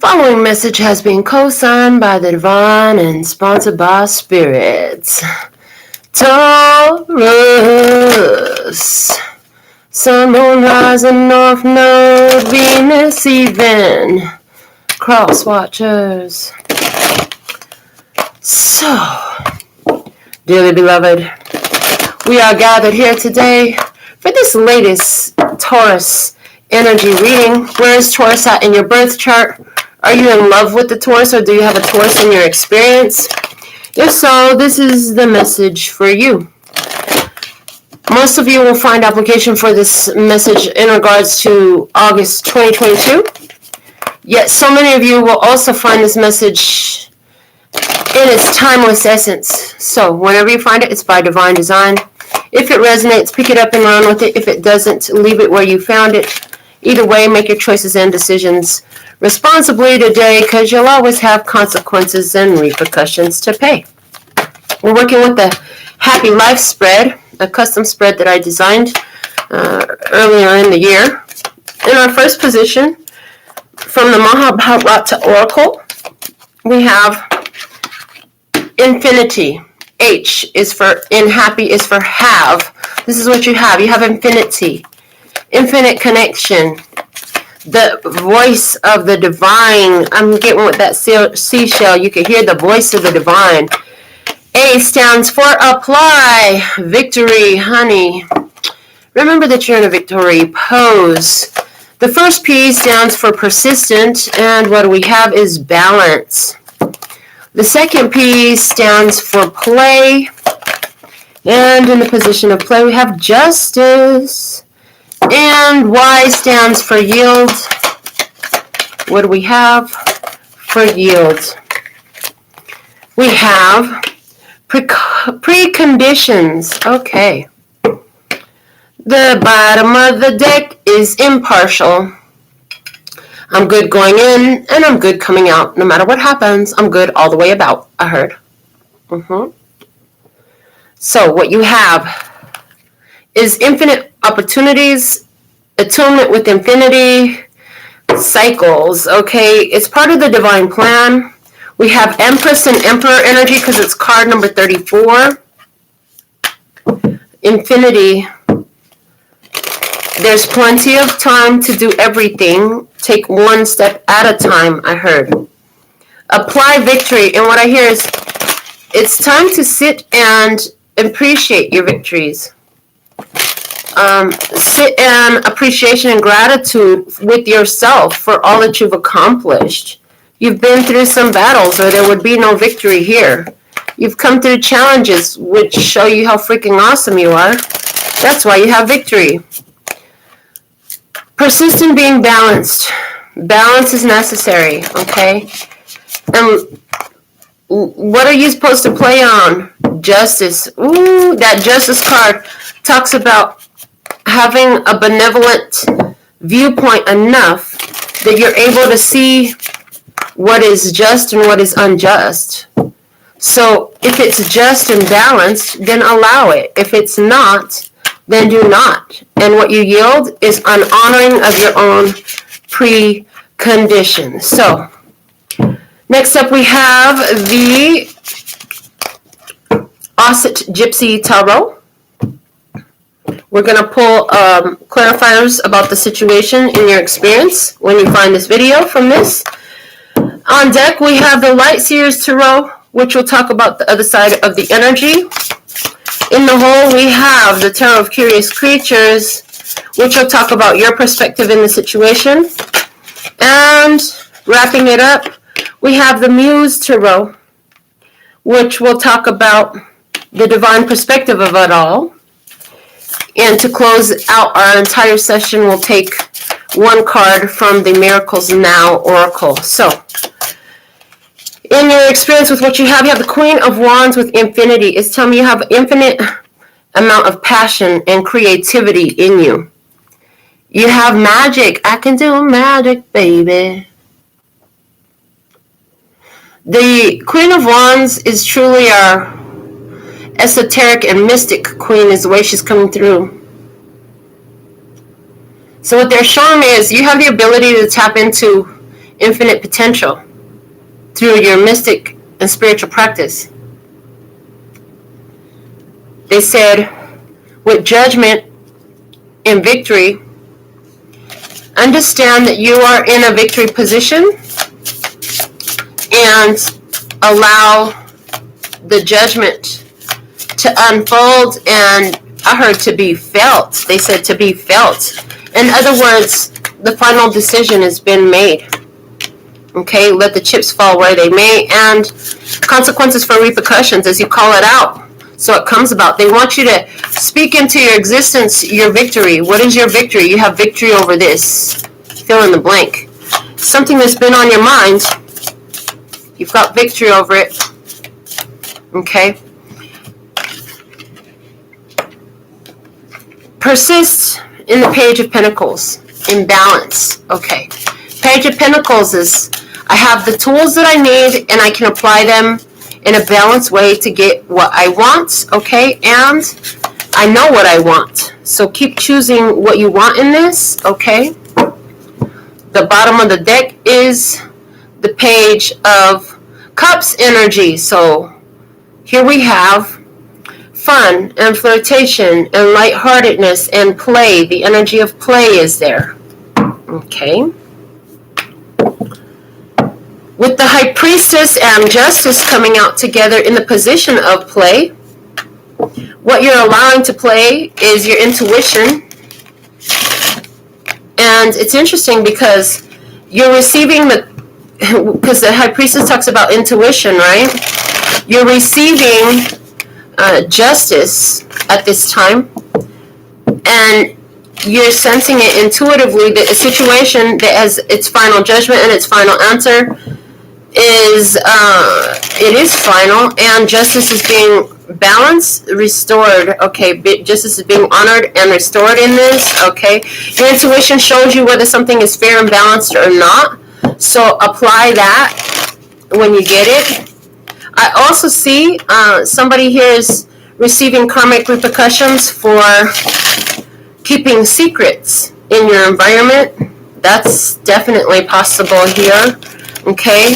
Following message has been co-signed by the divine and sponsored by spirits. Taurus, Sun, Moon, rising, North Node, Venus, even cross watchers. So, dearly beloved, we are gathered here today for this latest Taurus energy reading. Where is Taurus at in your birth chart? Are you in love with the Taurus, or do you have a Taurus in your experience? If so, this is the message for you. Most of you will find application for this message in regards to August 2022. Yet so many of you will also find this message in its timeless essence. So whenever you find it, it's by divine design. If it resonates, pick it up and run with it. If it doesn't, leave it where you found it. Either way, make your choices and decisions responsibly today, because you'll always have consequences and repercussions to pay. We're working with the Happy Life spread, a custom spread that I designed earlier in the year. In our first position, from the Mahabharata Oracle, we have infinity. H is for in, happy is for have. This is what you have. You have infinity, infinite connection, the voice of the divine. I'm getting with that seashell. You can hear the voice of the divine. A stands for apply, victory, honey. Remember that you're in a victory pose. The first P stands for persistent, and what we have is balance. The second P stands for play, and in the position of play we have justice. And Y stands for yield. What do we have for yield? We have preconditions. Okay. The bottom of the deck is impartial. I'm good going in, and I'm good coming out. No matter what happens, I'm good all the way about, I heard. So what you have is infinite opportunities, attunement with infinity, cycles, okay? It's part of the divine plan. We have Empress and Emperor energy because it's card number 34. Infinity. There's plenty of time to do everything. Take one step at a time, I heard. Apply victory. And what I hear is it's time to sit and appreciate your victories. Sit in appreciation and gratitude with yourself for all that you've accomplished. You've been through some battles, or there would be no victory here. You've come through challenges which show you how freaking awesome you are. That's why you have victory. Persistent being balanced. Balance is necessary, okay? And what are you supposed to play on? Justice. Ooh, that justice card talks about having a benevolent viewpoint enough that you're able to see what is just and what is unjust. So if it's just and balanced, then allow it. If it's not, then do not. And what you yield is an honoring of your own preconditions. So next up we have the Osset Gypsy Tarot. We're going to pull clarifiers about the situation in your experience when you find this video from this. On deck, we have the Light Seers Tarot, which will talk about the other side of the energy. In the hole, we have the Tarot of Curious Creatures, which will talk about your perspective in the situation. And wrapping it up, we have the Muse Tarot, which will talk about the divine perspective of it all. And to close out our entire session, we'll take one card from the Miracles Now Oracle. So, in your experience with what you have the Queen of Wands with infinity. It's telling me you have infinite amount of passion and creativity in you. You have magic. I can do magic, baby. The Queen of Wands is truly our esoteric and mystic queen, is the way she's coming through. So what they're showing me is you have the ability to tap into infinite potential through your mystic and spiritual practice. They said, with judgment and victory, understand that you are in a victory position and allow the judgment to unfold, and I heard to be felt. They said to be felt. In other words, the final decision has been made. Okay, let the chips fall where they may, and consequences for repercussions as you call it out. So it comes about. They want you to speak into your existence your victory. What is your victory? You have victory over this. Fill in the blank. Something that's been on your mind. You've got victory over it. Okay. Persist in the Page of Pentacles. In balance. Okay. Page of Pentacles is, I have the tools that I need and I can apply them in a balanced way to get what I want, okay? And I know what I want. So keep choosing what you want in this, okay? The bottom of the deck is the Page of Cups energy. So here we have fun and flirtation and lightheartedness and play. The energy of play is there, okay? With the High Priestess and Justice coming out together in the position of play, what you're allowing to play is your intuition. And it's interesting because you're receiving because the High Priestess talks about intuition, right? You're receiving justice at this time, and you're sensing it intuitively that a situation that has its final judgment and its final answer is it is final, and justice is being balanced, restored. Okay, justice is being honored and restored in this. Okay, your intuition shows you whether something is fair and balanced or not, so apply that when you get it. I also see somebody here is receiving karmic repercussions for keeping secrets in your environment. That's definitely possible here. Okay,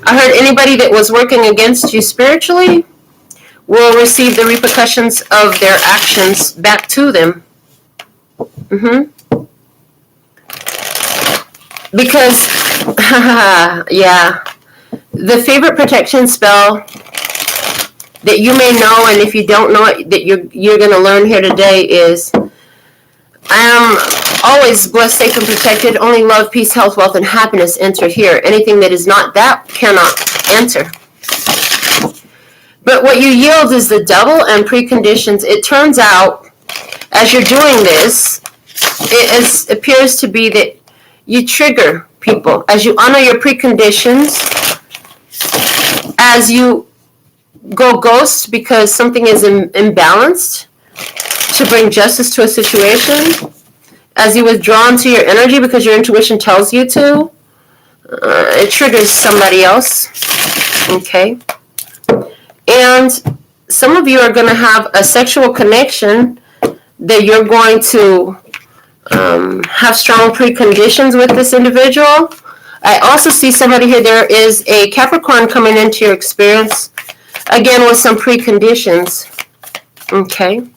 I heard anybody that was working against you spiritually will receive the repercussions of their actions back to them. Because, yeah, the favorite protection spell that you may know, and if you don't know it, that you're going to learn here today is, I am always blessed, safe, and protected. Only love, peace, health, wealth, and happiness enter here. Anything that is not that cannot enter. But what you yield is the Devil and preconditions. It turns out, as you're doing this, it appears to be that you trigger people. As you honor your preconditions, as you go ghost because something is imbalanced, to bring justice to a situation, as you withdraw into your energy because your intuition tells you to, it triggers somebody else, okay? And some of you are going to have a sexual connection that you're going to have strong preconditions with this individual. I also see somebody here, there is a Capricorn coming into your experience, again with some preconditions, okay?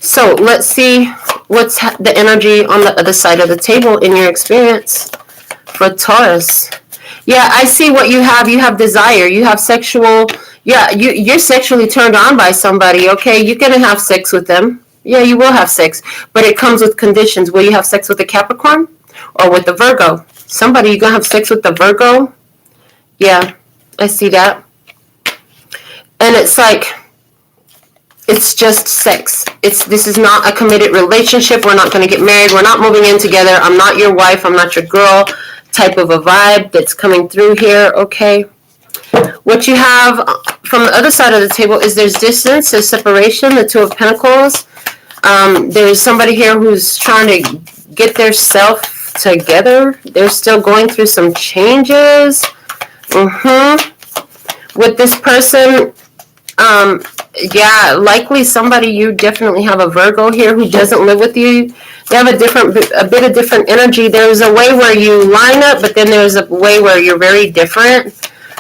So let's see what's the energy on the other side of the table in your experience for Taurus. Yeah, I see what you have. You have desire. You have sexual. Yeah, you're sexually turned on by somebody, okay? You're going to have sex with them. Yeah, you will have sex. But it comes with conditions. Will you have sex with a Capricorn or with the Virgo? Somebody, you're going to have sex with the Virgo? Yeah, I see that. And it's like, it's just sex. This is not a committed relationship. We're not going to get married. We're not moving in together. I'm not your wife. I'm not your girl. Type of a vibe that's coming through here, okay? What you have from the other side of the table is there's distance, there's separation, the Two of Pentacles. There's somebody here who's trying to get their self together. They're still going through some changes. With this person, Yeah, likely somebody, you definitely have a Virgo here who doesn't live with you. They have a bit of different energy. There's a way where you line up, but then there's a way where you're very different.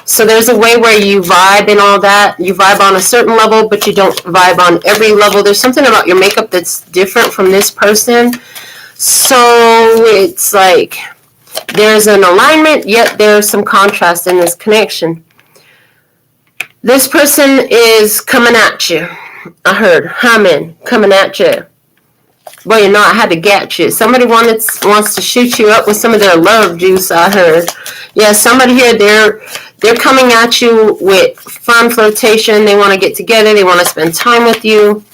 So there's a way where you vibe and all that. You vibe on a certain level, but you don't vibe on every level. There's something about your makeup that's different from this person. So it's like there's an alignment, yet there's some contrast in this connection. This person is coming at you. I heard humming, coming at you. Well, you know, I had to get you. Somebody wants to shoot you up with some of their love juice, I heard. Yeah, somebody here, they're coming at you with fun flirtation. They want to get together. They want to spend time with you.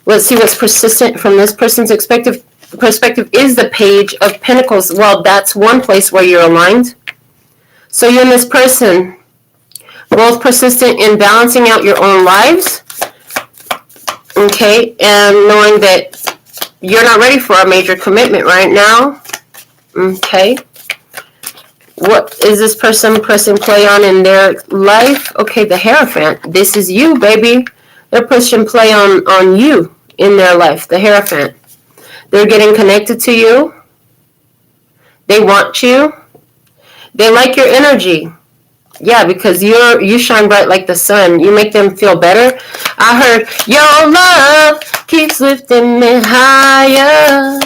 Let's see what's persistent from this person's perspective is the Page of Pentacles. Well, that's one place where you're aligned. So you and this person, both persistent in balancing out your own lives, okay, and knowing that you're not ready for a major commitment right now, okay. What is this person pressing play on in their life? Okay, the Hierophant. This is you, baby. They're pushing play on you in their life, the Hierophant. They're getting connected to you. They want you. They like your energy. Yeah, because you shine bright like the sun. You make them feel better. I heard, your love keeps lifting me higher.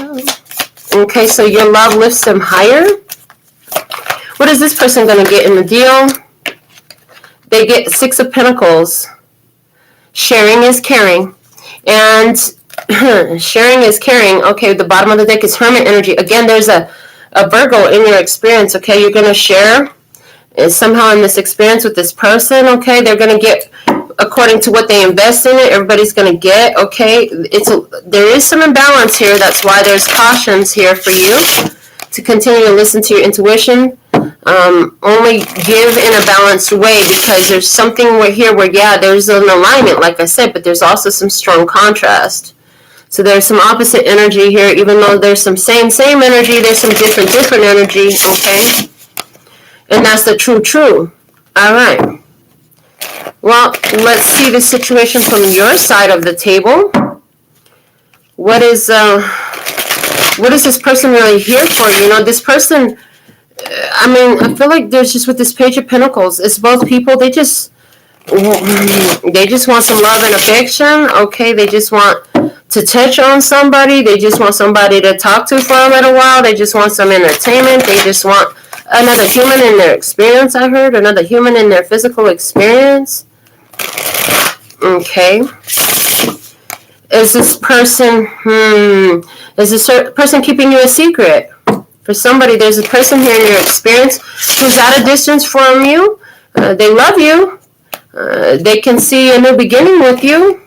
Okay, so your love lifts them higher. What is this person going to get in the deal? They get Six of Pentacles. Sharing is caring. And sharing is caring. Okay, the bottom of the deck is Hermit energy. Again, there's a Virgo in your experience. Okay, you're going to share somehow in this experience with this person. Okay, they're going to get according to what they invest in it. Everybody's going to get. Okay, there is some imbalance here. That's why there's cautions here for you to continue to listen to your intuition. Only give in a balanced way, because there's something here where, yeah, there's an alignment, like I said, but there's also some strong contrast. So there's some opposite energy here, even though there's some same energy, there's some different energy, okay? And that's the true. All right. Well, let's see the situation from your side of the table. What is this person really here for? You know, this person, I mean, I feel like there's just with this Page of Pentacles, it's both people, they just want some love and affection, okay? They just want to touch on somebody. They just want somebody to talk to for a little while. They just want some entertainment. They just want another human in their experience, I heard. Another human in their physical experience. Okay. Is this person, keeping you a secret? For somebody, there's a person here in your experience who's at a distance from you. They love you. They can see a new beginning with you.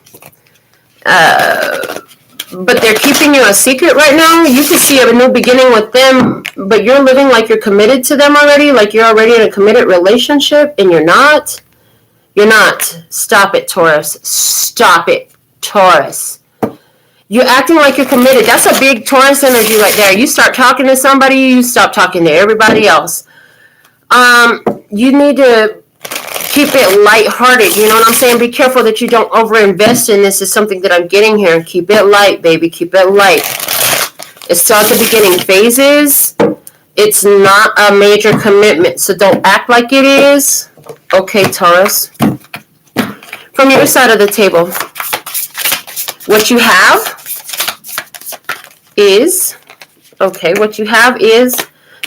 But they're keeping you a secret right now. You could see a new beginning with them, but you're living like you're committed to them already, like you're already in a committed relationship, and you're not. You're not. Stop it, Taurus. Stop it, Taurus. You're acting like you're committed. That's a big Taurus energy right there. You start talking to somebody, you stop talking to everybody else. You need to keep it lighthearted. You know what I'm saying? Be careful that you don't overinvest in this. Is something that I'm getting here. Keep it light, baby. Keep it light. It's still at the beginning phases. It's not a major commitment, so don't act like it is. Okay, Taurus. From your side of the table, what you have is,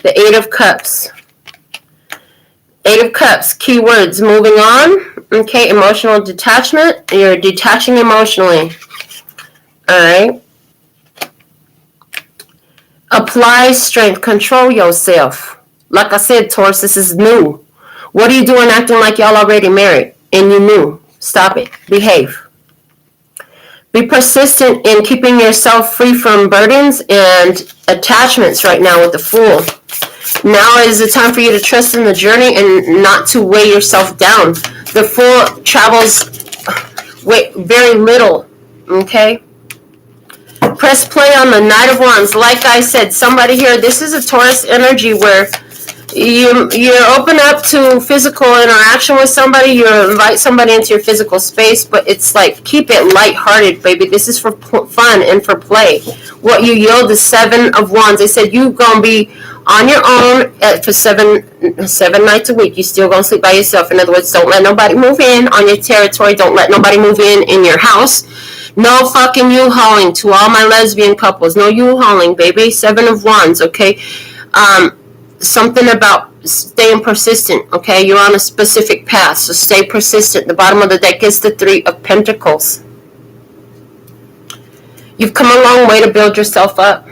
the Eight of Cups. Eight of Cups, keywords, moving on. Okay, emotional detachment. You're detaching emotionally. All right. Apply strength. Control yourself. Like I said, Taurus, this is new. What are you doing acting like y'all already married and you knew? Stop it. Behave. Be persistent in keeping yourself free from burdens and attachments right now with the Fool. Now is the time for you to trust in the journey and not to weigh yourself down. The Fool travels very little, okay? Press play on the Knight of Wands. Like I said, somebody here, this is a Taurus energy where You're open up to physical interaction with somebody. You invite somebody into your physical space, but it's like, keep it lighthearted, baby. This is for fun and for play. What you yield is 7 of Wands. They said you gonna be on your own for seven nights a week. You still gonna sleep by yourself. In other words, don't let nobody move in on your territory. Don't let nobody move in your house. No fucking U-hauling to all my lesbian couples. No U-hauling, baby. 7 of Wands, okay? Something about staying persistent, okay? You're on a specific path, so stay persistent. The bottom of the deck is the 3 of Pentacles. You've come a long way to build yourself up.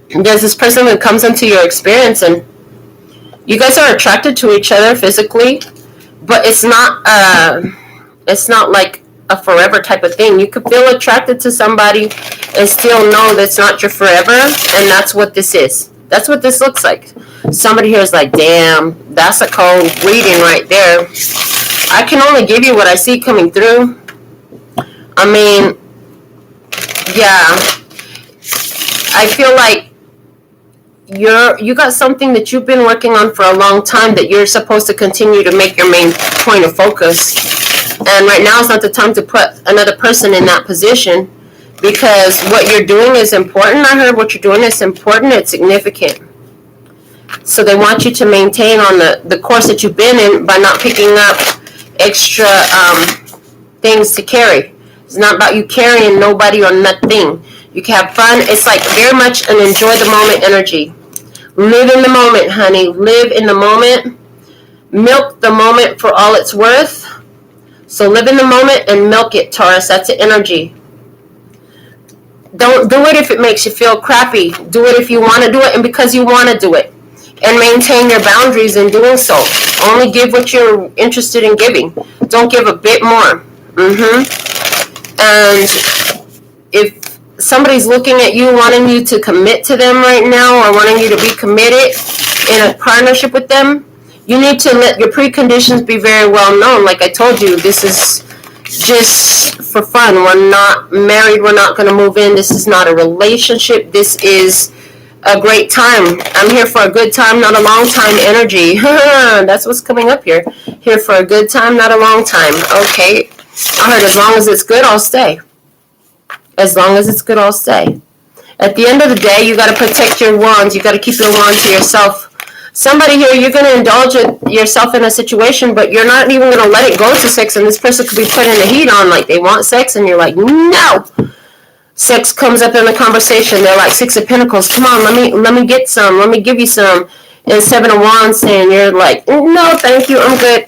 There's this person that comes into your experience, and you guys are attracted to each other physically, but it's not like a forever type of thing. You could feel attracted to somebody and still know that's not your forever, and that's what this is. That's what this looks like. Somebody here is like, damn, that's a cold reading right there. I can only give you what I see coming through. I mean, yeah. I feel like you got something that you've been working on for a long time that you're supposed to continue to make your main point of focus. And right now is not the time to put another person in that position, because what you're doing is important. I heard what you're doing is important. It's significant. So they want you to maintain on the course that you've been in by not picking up extra things to carry. It's not about you carrying nobody or nothing. You can have fun. It's like very much an enjoy the moment energy. Live in the moment, honey. Live in the moment. Milk the moment for all it's worth. So live in the moment and milk it, Taurus. That's the energy. Don't do it if it makes you feel crappy. Do it if you want to do it and because you want to do it. And maintain your boundaries in doing so. Only give what you're interested in giving. Don't give a bit more. And if somebody's looking at you, wanting you to commit to them right now, or wanting you to be committed in a partnership with them, you need to let your preconditions be very well known. Like I told you, this is just for fun. We're not married. We're not going to move in. This is not a relationship. This is a great time. I'm here for a good time, not a long time energy. That's what's coming up here. Here for a good time, not a long time. Okay. I heard as long as it's good, I'll stay. As long as it's good, I'll stay. At the end of the day, you got to protect your wands. You got to keep your wand to yourself. Somebody here, you're going to indulge yourself in a situation, but you're not even going to let it go to sex, and this person could be putting the heat on, like they want sex, and you're like, no. Sex comes up in the conversation. They're like 6 of Pentacles. Come on, let me get some. Let me give you some. And 7 of Wands, saying you're like, no, thank you, I'm good.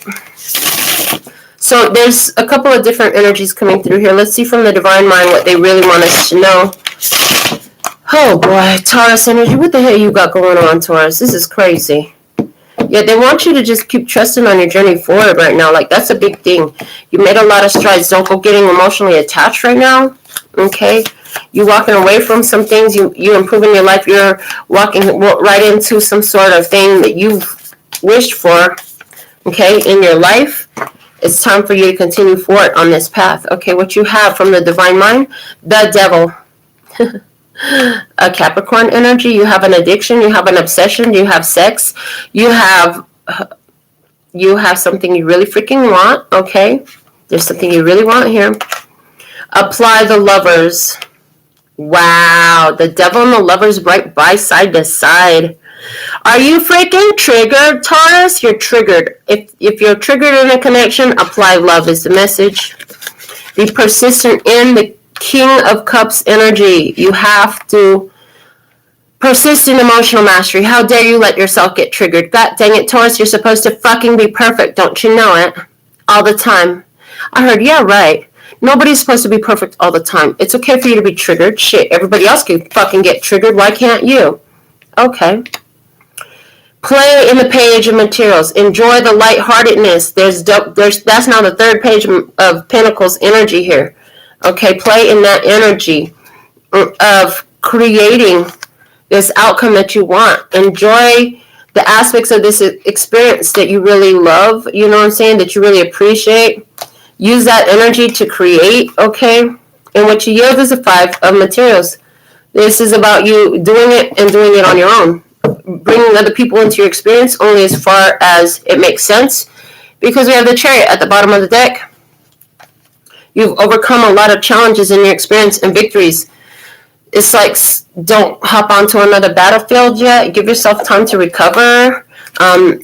So there's a couple of different energies coming through here. Let's see from the Divine Mind what they really want us to know. Oh boy, Taurus energy. What the hell you got going on, Taurus? This is crazy. Yeah, they want you to just keep trusting on your journey forward right now. Like, that's a big thing. You made a lot of strides. Don't go getting emotionally attached right now. Okay? You're walking away from some things. You're improving your life. You're walking right into some sort of thing that you've wished for, okay, in your life. It's time for you to continue forward on this path. Okay, what you have from the Divine Mind, the Devil. A Capricorn energy. You have an addiction. You have an obsession. You have sex. You have something you really freaking want. Okay, there's something you really want here. Apply the Lovers. Wow, the Devil and the Lovers right by side to side. Are you freaking triggered, Taurus? You're triggered. If you're triggered in a connection, apply love is the message. Be persistent in the King of Cups energy. You have to persist in emotional mastery. How dare you let yourself get triggered? God dang it, Taurus, you're supposed to fucking be perfect. Don't you know it? All the time. I heard, yeah, right. Nobody's supposed to be perfect all the time. It's okay for you to be triggered. Shit, everybody else can fucking get triggered. Why can't you? Okay. Play in the Page of Materials. Enjoy the lightheartedness. That's now the 3rd page of Pentacles energy here. Okay, play in that energy of creating this outcome that you want. Enjoy the aspects of this experience that you really love, you know what I'm saying, that you really appreciate. Use that energy to create, okay? And what you yield is a 5 of Materials. This is about you doing it and doing it on your own. bringing other people into your experience only as far as it makes sense, because we have the Chariot at the bottom of the deck. You've overcome a lot of challenges in your experience and victories. It's like, don't hop onto another battlefield yet. Give yourself time to recover.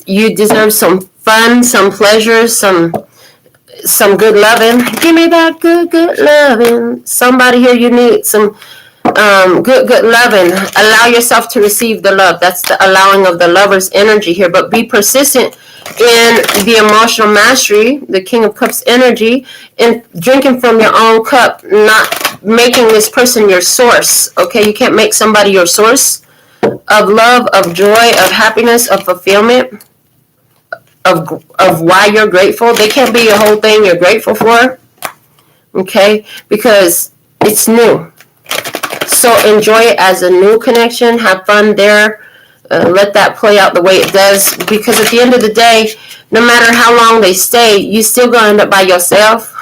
You deserve some fun, some pleasure, some good loving. Give me that good loving. Somebody here, you need some good loving. Allow yourself to receive the love. That's the allowing of the lover's energy here. But be persistent in the emotional mastery, the King of Cups energy, and drinking from your own cup, not making this person your source. Okay, you can't make somebody your source of love, of joy, of happiness, of fulfillment, of why you're grateful. They can't be your whole thing you're grateful for. Okay, because it's new. So enjoy it as a new connection. Have fun there. Let that play out the way it does. Because at the end of the day, no matter how long they stay, you still going to end up by yourself.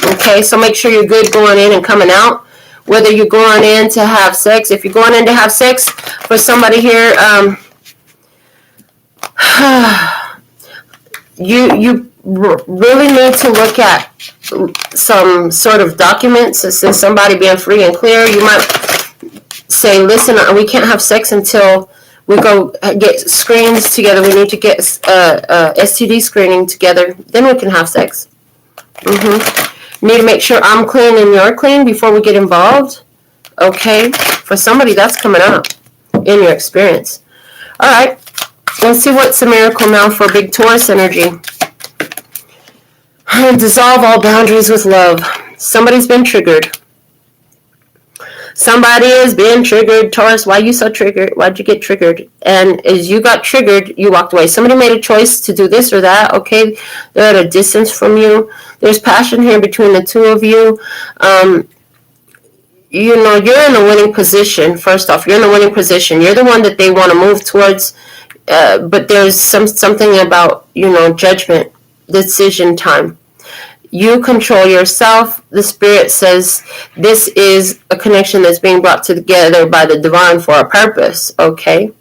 Okay, so make sure you're good going in and coming out. Whether you're going in to have sex. If you're going in to have sex for somebody here, you really need to look at some sort of documents that says somebody being free and clear. You might say, listen, we can't have sex until we go get screens together. We need to get STD screening together. Then we can have sex. Need to make sure I'm clean and you're clean before we get involved. Okay? For somebody, that's coming up in your experience. All right. Let's see what's a miracle now for big Taurus energy. Dissolve all boundaries with love. Somebody's been triggered. Somebody has been triggered. Taurus, why are you so triggered? Why'd you get triggered? And as you got triggered, you walked away. Somebody made a choice to do this or that. Okay, they're at a distance from you. There's passion here between the two of you. You know, you're in a winning position. First off, you're in a winning position. You're the one that they want to move towards. But there's something about, judgment, decision time. You control yourself. The Spirit says this is a connection that's being brought together by the divine for a purpose, okay?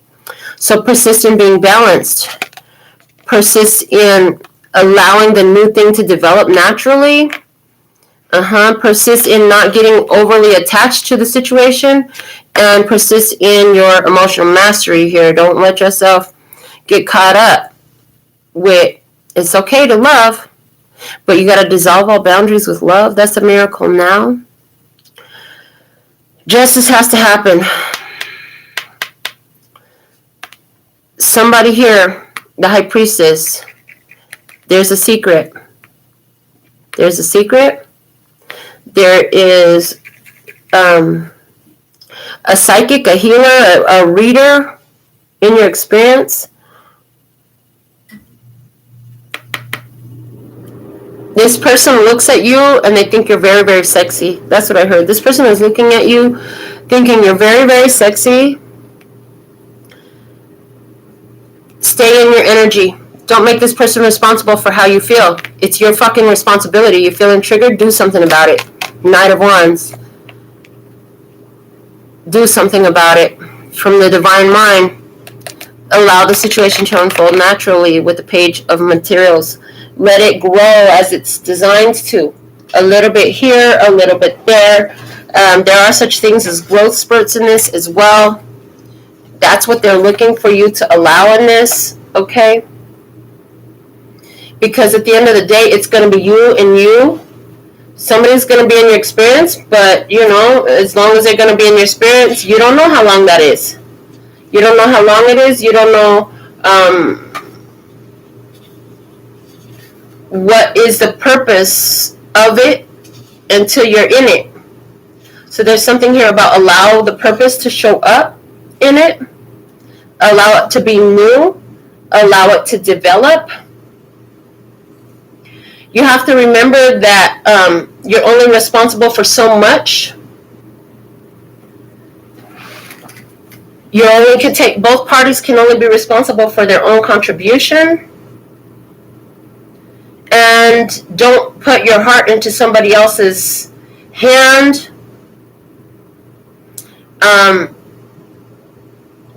So persist in being balanced. Persist in allowing the new thing to develop naturally. Persist in not getting overly attached to the situation. And persist in your emotional mastery here. Don't let yourself get caught up with, it's okay to love, but you got to dissolve all boundaries with love. That's a miracle now. Justice has to happen. Somebody here, the High Priestess, there's a secret. There's a secret. There is a psychic, a healer, a reader in your experience. This person looks at you and they think you're very, very sexy. That's what I heard. This person is looking at you thinking you're very, very sexy. Stay in your energy. Don't make this person responsible for how you feel. It's your fucking responsibility. You're feeling triggered? Do something about it. Knight of Wands. Do something about it. From the divine mind, allow the situation to unfold naturally with the Page of Materials. Let it grow as it's designed to. A little bit here, a little bit there. There are such things as growth spurts in this as well. That's what they're looking for you to allow in this, okay? Because at the end of the day, it's going to be you and you. Somebody's going to be in your experience, but, as long as they're going to be in your experience, you don't know how long that is. You don't know how long it is. You don't know what is the purpose of it until you're in it. So there's something here about allow the purpose to show up in it. Allow it to be new. Allow it to develop. You have to remember that you're only responsible for so much. Both parties can only be responsible for their own contribution. And don't put your heart into somebody else's hand.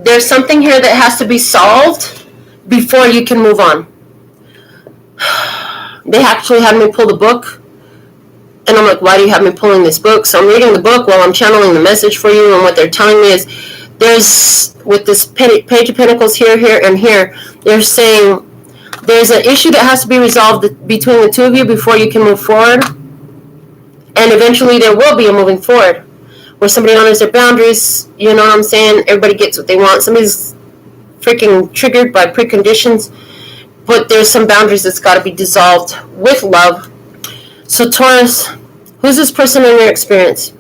there's something here that has to be solved before you can move on. They actually had me pull the book. And I'm like, why do you have me pulling this book? So I'm reading the book while I'm channeling the message for you. And what they're telling me is, there's, with this Page of Pentacles here, here, and here, they're saying there's an issue that has to be resolved between the two of you before you can move forward. And eventually there will be a moving forward where somebody honors their boundaries. You know what I'm saying? Everybody gets what they want. Somebody's freaking triggered by preconditions. But there's some boundaries that's got to be dissolved with love. So Taurus, who's this person in your experience?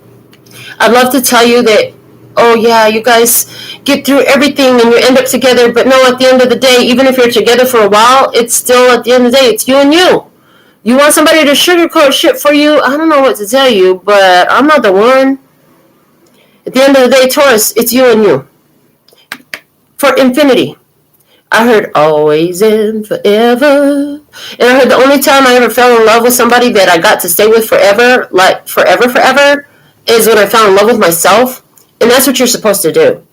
I'd love to tell you that, oh yeah, you guys get through everything and you end up together, but no, at the end of the day, even if you're together for a while, it's still, at the end of the day, it's you and you. You want somebody to sugarcoat shit for you? I don't know what to tell you, but I'm not the one. At the end of the day, Taurus, it's you and you. For infinity. I heard always and forever. And I heard the only time I ever fell in love with somebody that I got to stay with forever, like forever, is when I fell in love with myself. And that's what you're supposed to do.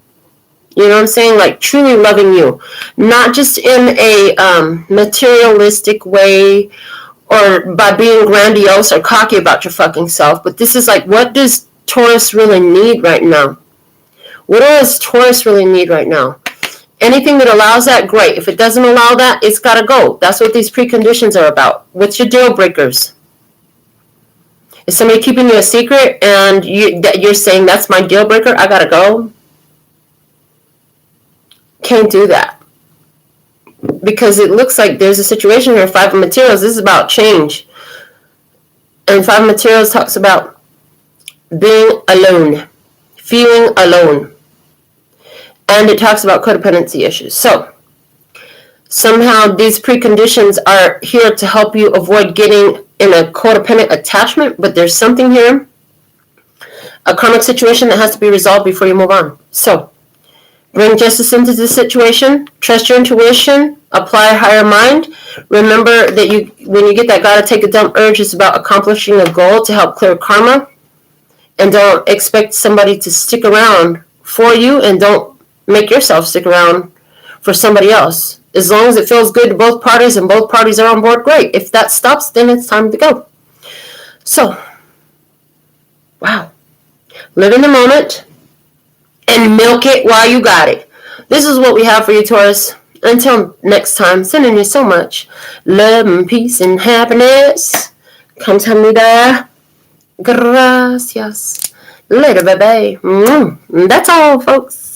You know what I'm saying? Like truly loving you. Not just in a materialistic way or by being grandiose or cocky about your fucking self. But this is like, what does Taurus really need right now? What does Taurus really need right now? Anything that allows that, great. If it doesn't allow that, it's got to go. That's what these preconditions are about. What's your deal breakers? Is somebody keeping you a secret and you're saying, that's my deal breaker, I got to go? Can't do that. Because it looks like there's a situation here, Five of Materials. This is about change. And Five of Materials talks about being alone. Feeling alone. And it talks about codependency issues. So, somehow these preconditions are here to help you avoid getting in a codependent attachment, but there's something here, a karmic situation that has to be resolved before you move on. So, bring justice into this situation, trust your intuition, apply a higher mind. Remember that when you get that gotta take a dump urge, it's about accomplishing a goal to help clear karma. And don't expect somebody to stick around for you, and don't make yourself stick around for somebody else. As long as it feels good to both parties and both parties are on board, great. If that stops, then it's time to go. So, wow. Live in the moment and milk it while you got it. This is what we have for you, Taurus. Until next time, sending you so much love and peace and happiness. Kamsahamnida. Gracias. Later, baby. That's all, folks.